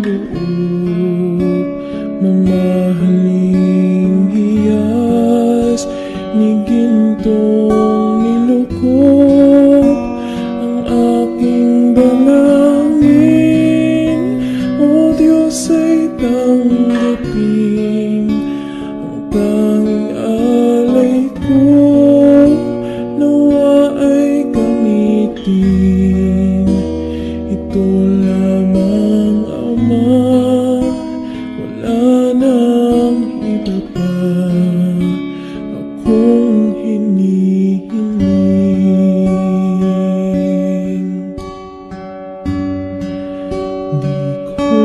kaloob, mamahaling hiyas ni gintong nilukop ang aking dalangin. O Diyos ay tanggapin ang tanging alay ko, nawa ay gamitin ito lamang, Ama, wala nang iba pa akong hinihiling. Di ko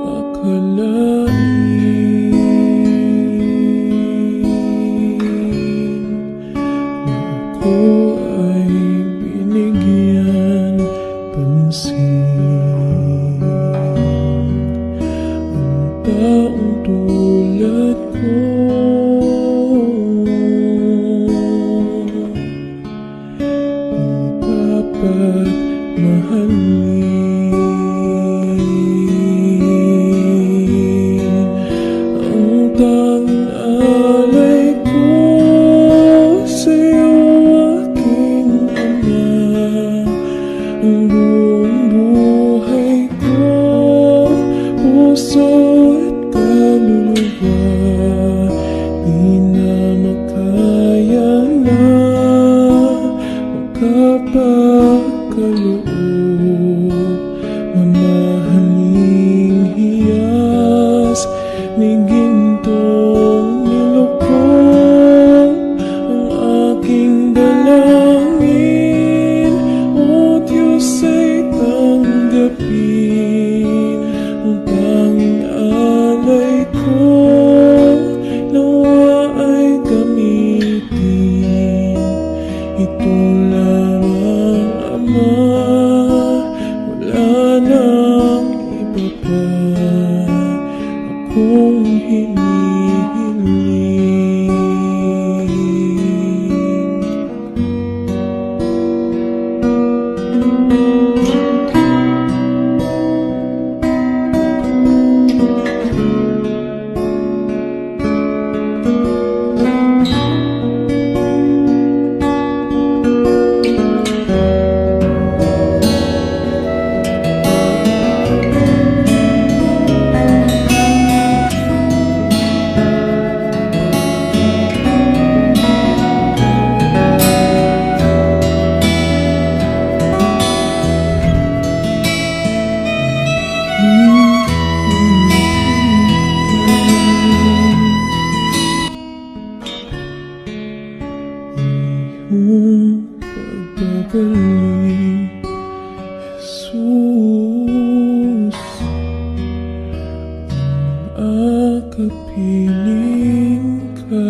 akalain na ako ay binigyan pansin. Ang taong tulad ko dapat mahalin. Ang tanging alay ko sa'yo, aking Ama, ang buong buhay ko, puso at kaluluwa, di na makaya na magkapakaloob, mamahaling hiyas ni gintong nilukop ang aking dalangin. O Diyos ay tanggapin ang tanging alay ko, nawa ay gamitin ito lamang, Ama, wala nang iba pa akong hinihiling. Iyong pagbabalik, Jesus, ang akapiling ka.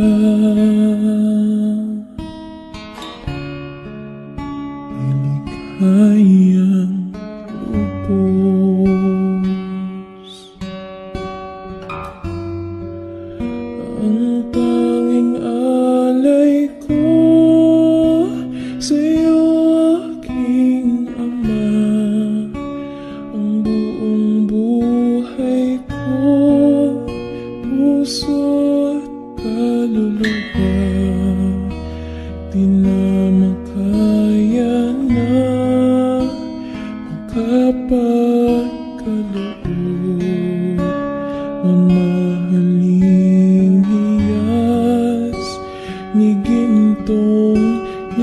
Nilikayang lubos, ang tanging alay ko sa'yo, aking Ama, ang buong buhay ko, puso at kaluluwa, di na makaya na magkapagkaloob, mamahal